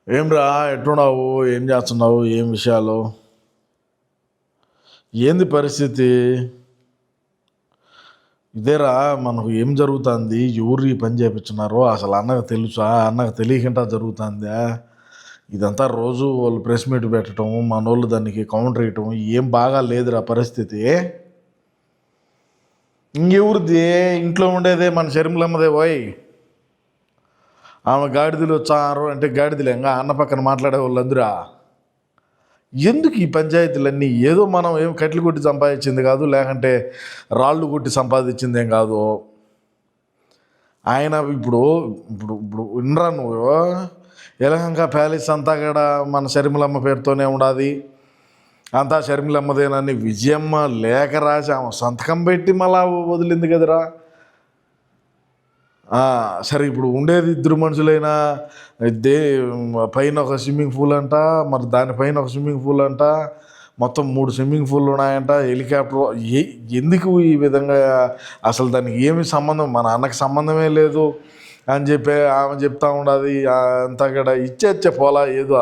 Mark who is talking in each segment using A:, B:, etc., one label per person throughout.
A: ఏమ్రా, ఎట్టున్నావు? ఏం చేస్తున్నావు? ఏం విషయాలు? ఏంది పరిస్థితి? ఇదేరా, మనకు ఏం జరుగుతుంది? ఎవరు ఈ పని చేపించున్నారో అసలు అన్నకు తెలుసా? అన్నకు తెలియకుండా జరుగుతుందా? ఇదంతా రోజు వాళ్ళు ప్రెస్ మీట్ పెట్టడం, మనోళ్ళు దానికి కౌంటర్ వేయటం ఏం బాగా లేదురా పరిస్థితి. ఇంకెవరిది? ఇంట్లో ఉండేదే మన షర్మిలమ్మదే పోయి. ఆమె గాడిదలు వచ్చారు అంటే గాడిదలే, ఇంకా అన్న పక్కన మాట్లాడే వాళ్ళందరూ ఎందుకు ఈ పంచాయతీలన్నీ? ఏదో మనం ఏం కట్లు కొట్టి సంపాదించింది కాదు, లేకంటే రాళ్ళు కొట్టి సంపాదించిందేం కాదు. ఆయన ఇప్పుడు ఇప్పుడు ఇప్పుడు వినరా నువ్వు? ఎలహంక ప్యాలెస్ అంతా కూడా మన షర్మిలమ్మ పేరుతోనే ఉండాది, అంతా షర్మిలమ్మదేనని విజయమ్మ లేఖ రాసి ఆమె సంతకం పెట్టి మళ్ళా వదిలింది కదరా. సరే, ఇప్పుడు ఉండేది ఇద్దరు మనుషులైనా దే పైన ఒక స్విమ్మింగ్ పూల్ అంట, మరి దానిపైన ఒక స్విమ్మింగ్ పూల్ అంట, మొత్తం 3 స్విమ్మింగ్ పూల్లు ఉన్నాయంట, హెలికాప్టర్. ఎందుకు ఈ విధంగా? అసలు దానికి ఏమి సంబంధం? మన అన్నకి సంబంధమే లేదు అని చెప్పి ఆమె చెప్తా ఉండదు. అంతా కూడా ఇచ్చే పోలా ఏదో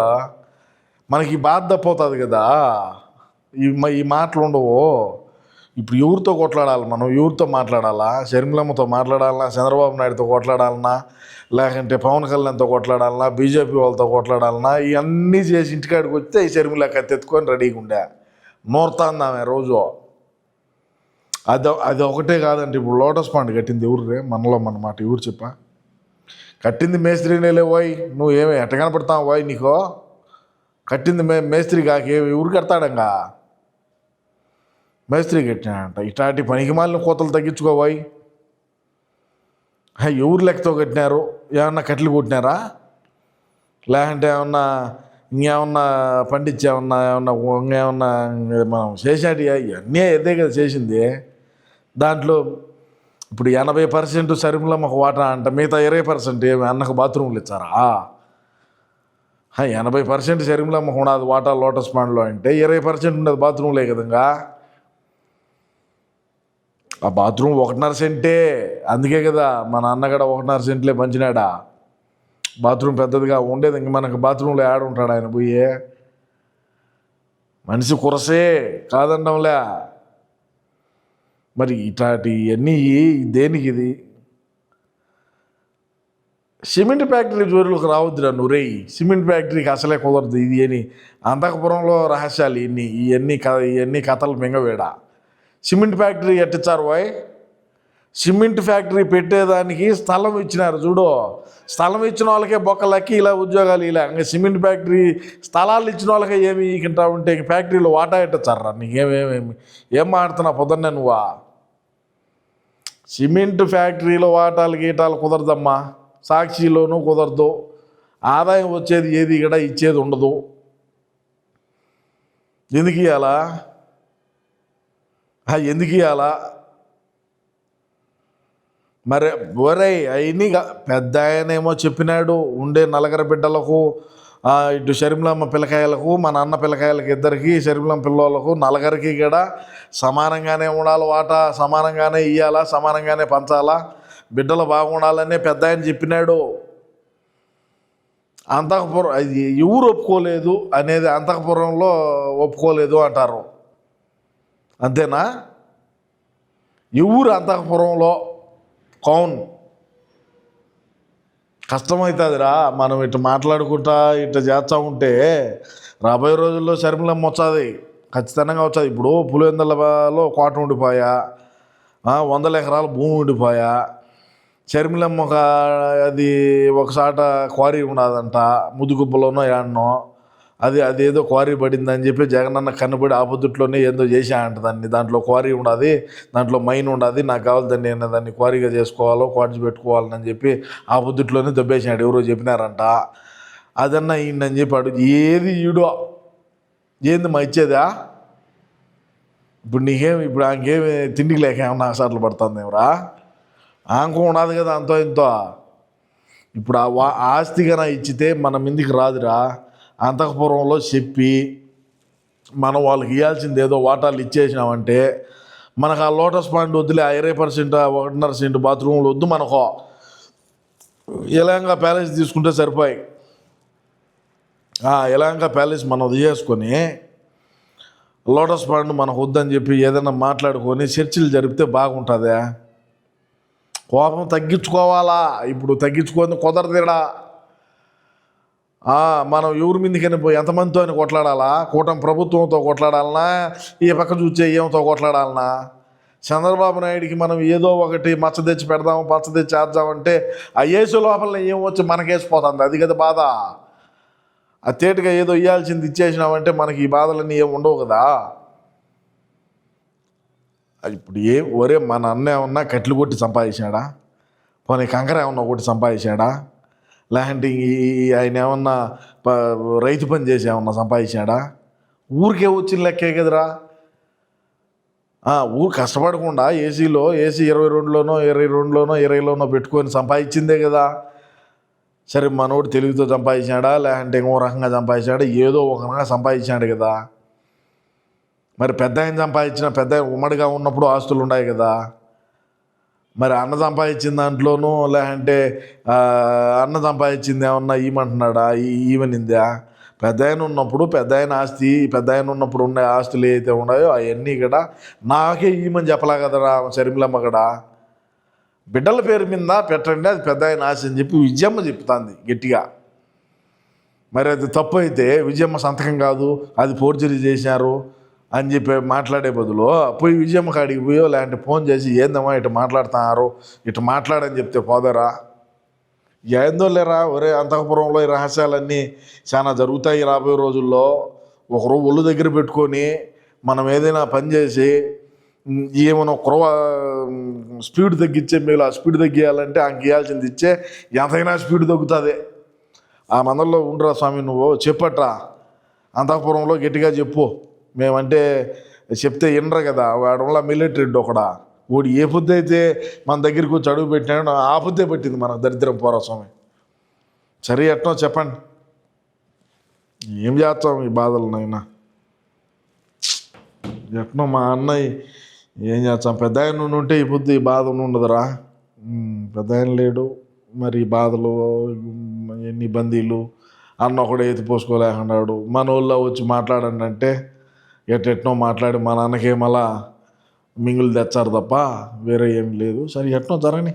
A: మనకి బాధ తప్పోతుంది కదా. ఈ మాటలు ఉండవు. ఇప్పుడు ఎవరితో కొట్లాడాలి? మనం ఎవరితో మాట్లాడాలా? షర్మిలమ్మతో మాట్లాడాలన్నా, చంద్రబాబు నాయుడుతో కొట్లాడాలన్నా, లేకంటే పవన్ కళ్యాణ్తో కొట్లాడాలన్నా, బీజేపీ వాళ్ళతో కొట్లాడాలన్నా, ఇవన్నీ చేసి ఇంటికాడికి వస్తే ఈ షర్మిల కత్తెత్తుకొని రెడీగా ఉండే నోరుతాంది ఆమె రోజు. అది ఒకటే కాదండి. ఇప్పుడు లోటస్ పాండ్ కట్టింది ఎవరు రే? మనలో మన మాట ఎవరు చెప్పా? కట్టింది మేస్త్రినేలే పోయి. నువ్వు ఏమి ఎట్ట కనపడతావు పోయి? నీకో కట్టింది మేస్త్రి కాక ఎవరు కడతాడంగా? మేస్త్రి కట్టినాడంట. ఇట్లాంటి పనికి మాలిన కోతలు తగ్గించుకోవాయి. ఎవరు లెక్కతో కట్టినారు? ఏమన్నా కట్లు కొట్టినారా? లేకంటే ఇంకేమన్నా పండించేమన్నా ఇంకేమన్నా మనం చేసేటి అన్నీ అదే కదా చేసింది. దాంట్లో ఇప్పుడు 80% షర్మిలమ్మకు వాటా అంట, మిగతా 20% ఏమి అన్నకు బాత్రూమ్లు ఇచ్చారా? 80% షర్మిలమ్మకు ఉండదు వాటా లోటస్ పాండ్లో అంటే 20% ఉండదు బాత్రూమ్లే కదంగా. ఆ బాత్రూమ్ 1.5 సెంటే. అందుకే కదా మన అన్న కూడా 1.5 సెంట్లే పంచినాడా. బాత్రూమ్ పెద్దదిగా ఉండేది. ఇంక మనకు బాత్రూంలో యాడ్ ఉంటాడు ఆయన పోయి? మనిషి కురసే కాదండంలే. మరి ఇట్లాంటివన్నీ దేనికి? ఇది సిమెంట్ ఫ్యాక్టరీ జోరులకు రావద్దురా నువ్వు రే. సిమెంట్ ఫ్యాక్టరీకి అసలే కుదరదు ఇది అని అంతఃపురంలో రహస్యాలు ఇవన్నీ కథలు మింగవేడా. సిమెంట్ ఫ్యాక్టరీ ఎట్టించారు పోయ్? సిమెంట్ ఫ్యాక్టరీ పెట్టేదానికి స్థలం ఇచ్చినారు చూడు. స్థలం ఇచ్చిన వాళ్ళకే బొక్కలకి ఇలా ఉద్యోగాలు ఇలా. ఇంకా సిమెంట్ ఫ్యాక్టరీ స్థలాలు ఇచ్చిన వాళ్ళకే ఏమి ఈకంటా ఉంటే ఫ్యాక్టరీలో వాటా ఎట్టచ్చారా? ఏం మాడుతున్నా పొద్దున్నే నువ్వా? సిమెంట్ ఫ్యాక్టరీలో వాటాలు గీటాలు కుదరదమ్మా. సాక్షిలోనూ కుదరదు. ఆదాయం వచ్చేది ఏది కూడా ఇచ్చేది ఉండదు. ఎందుకు ఇవ్వాలా? ఎందుకు ఇవ్వాలా? మరి ఒరే అవన్నీ పెద్ద ఆయనేమో చెప్పినాడు, ఉండే నలుగురు బిడ్డలకు, ఇటు షర్మిలమ్మ పిల్లకాయలకు, మన అన్న పిల్లకాయలకి ఇద్దరికి, షర్మిలమ్మ పిల్లలకు నలుగురికి కూడా సమానంగానే ఉండాలి వాటా, సమానంగానే ఇవ్వాలా, సమానంగానే పంచాలా, బిడ్డలు బాగుండాలనే పెద్ద ఆయన చెప్పినాడు. అంతఃపురం అది ఎవరు ఒప్పుకోలేదు అనేది అంతఃపురంలో ఒప్పుకోలేదు అంటారు. అంతేనా? ఎవరు అంతఃపురంలో కౌన్ కష్టమవుతుందిరా. మనం ఇట్లా మాట్లాడుకుంటా ఇట్లా చేస్తూ ఉంటే రాబోయే రోజుల్లో షర్మిలమ్మ వచ్చాది, ఖచ్చితంగా వచ్చాది. ఇప్పుడు పులివెందులలో కోట ఉండిపోయా, 100 ఎకరాల భూమి ఉండిపోయా. షర్మిలమ్మ అది ఒకసాట క్వారీ ఉన్నదంట, ముదుగుబ్బలోనో ఏడనో. అదేదో క్వారీ పడిందని చెప్పి జగనన్న కన్నబడి ఆపొద్దుట్లోనే ఏదో చేశాడంట దాన్ని. దాంట్లో క్వారీ ఉండదు, దాంట్లో మైన్ ఉండదు, నాకు కావాలి దాన్ని క్వారీగా చేసుకోవాలో క్వార్ట్జ్ పెట్టుకోవాలని చెప్పి ఆపొద్దుట్లోనే దెబ్బేసాడు. ఎవరో చెప్పినారంట. అదన్నా ఈయనని చెప్పాడు. ఏది ఈడో ఏంది మా ఇచ్చేదా? ఇప్పుడు నీకేమి, ఇప్పుడు ఆమెకేమి తిండికి లేక ఏమన్నా సార్లు పడుతుంది ఏమరా? ఆంకో ఉండదు కదా అంతో ఇంతో. ఇప్పుడు ఆస్తిగా ఇచ్చితే మన మీదికి రాదురా. అంతఃపురంలో చెప్పి మనం వాళ్ళకి ఇవ్వాల్సింది ఏదో వాటాలు ఇచ్చేసినామంటే మనకు ఆ లోటస్ పాండ్ వద్దులే, 20% 1.5 సెంటు బాత్రూమ్లు వద్దు మనకు. ఎలాగా ప్యాలెస్ తీసుకుంటే సరిపోయి. యలహంక ప్యాలెస్ మనం చేసుకొని లోటస్ పాండ్ మనకు వద్దని చెప్పి ఏదైనా మాట్లాడుకొని చర్చలు జరిపితే బాగుంటుందా? కోపం తగ్గించుకోవాలా. ఇప్పుడు తగ్గించుకొని కుదరదేడా. మనం ఎవరి మీదకైనా పోయి ఎంతమందితో అని కొట్లాడాలా? కూటమి ప్రభుత్వంతో కొట్లాడాలనా? ఈ పక్క చూసే ఏమతో కొట్లాడాలనా? చంద్రబాబు నాయుడికి మనం ఏదో ఒకటి మచ్చ తెచ్చి పెడదాము, పచ్చ తెచ్చి చేద్దామంటే ఆ ఏసు లోపల ఏం వచ్చి మనకేసిపోతుంది. అది కదా బాధ. ఆ తేటుగా ఏదో ఇవ్వాల్సింది ఇచ్చేసినామంటే మనకి ఈ బాధలన్నీ ఏమి ఉండవు కదా. ఇప్పుడు ఒరే మన అన్న ఏమన్నా కట్లు కొట్టి సంపాదించాడా? పోనీ కంకర ఏమన్నా కొట్టి సంపాదించాడా? లేదంటే ఆయన ఏమన్నా రైతు పని చేసి ఏమన్నా సంపాదించాడా? ఊరికే వచ్చిన లెక్కే కదరా. ఊరు కష్టపడకుండా ఏసీ 22లోనో 20లోనో పెట్టుకొని సంపాదించిందే కదా. సరే మనోడు తెలుగుతో సంపాదించాడా లేదంటే ఇంకో రకంగా సంపాదించాడా? ఏదో ఒక రకంగా సంపాదించాడు కదా. మరి పెద్ద ఆయన సంపాదించిన పెద్ద ఉమ్మడిగా ఉన్నప్పుడు ఆస్తులు ఉన్నాయి కదా. మరి అన్న సంపాదించిన దాంట్లోనూ లేదంటే అన్న సంపాదించింది ఏమన్నా ఈమంటున్నాడా? ఈవెనిందా? పెద్ద ఆయన ఉన్నప్పుడు పెద్ద ఆయన ఆస్తి, పెద్ద ఆయన ఉన్నప్పుడు ఉన్న ఆస్తులు ఏవైతే ఉన్నాయో అవన్నీ కూడా నాకే ఈమని చెప్పలే కదరా షర్మిలమ్మ కూడా. బిడ్డల పేరు మీద పెట్టండి, అది పెద్ద ఆయన ఆస్తి అని చెప్పి విజయమ్మ చెప్తుంది గట్టిగా. మరి అది తప్పు అయితే విజయమ్మ సంతకం కాదు, అది ఫోర్జరీ చేశారు అని చెప్పి మాట్లాడే బదులు పోయి విజయమ్మ కాడికి పోయో లేదంటే ఫోన్ చేసి ఏందమ్మా ఇటు మాట్లాడుతున్నారు, ఇటు మాట్లాడని చెప్తే పోదరా? ఏందో లేరా ఒరే, అంతఃపురంలో ఈ రహస్యాలన్నీ చాలా జరుగుతాయి రాబోయే రోజుల్లో. ఒకరు ఒళ్ళు దగ్గర పెట్టుకొని మనం ఏదైనా పని చేసి ఏమైనా కురవ స్పీడ్ తగ్గించే మేలు, ఆ స్పీడ్ తగ్గియాలంటే ఆమెకి ఇవ్వాల్సింది ఇచ్చే ఎంతైనా స్పీడ్ తగ్గుతుంది. ఆ మందల్లో ఉండరా స్వామి, నువ్వు చెప్పట్రా అంతఃపురంలో గట్టిగా చెప్పు. మేమంటే చెప్తే వినరు కదా. వాడంలా మిలిటరీ ఒకడా వాడు ఏ పొద్దు అయితే మన దగ్గరికి వచ్చి అడుగు పెట్టినాడు ఆ పొద్దే పెట్టింది మనకు దరిద్రం పోరా స్వామి. సరే ఎట్నో చెప్పండి, ఏం చేస్తాం ఈ బాధలనైనా. ఎట్నో మా అన్నయ్య ఏం చేస్తాం, పెద్ద ఆయన ఉంటే ఈ పొద్దు ఈ బాధ ఉండదురా. పెద్ద ఆయన లేడు, మరి ఈ బాధలు ఎన్ని ఇబ్బందులు. అన్న ఒకడే ఎత్తిపోసుకోలేకున్నాడు. మన ఊళ్ళో వచ్చి మాట్లాడండి అంటే ఎట్టెట్నో మాట్లాడి మా నాన్నకేమలా మింగులు తెచ్చారు తప్ప వేరే ఏం లేదు. సరే ఎట్నో జరగని.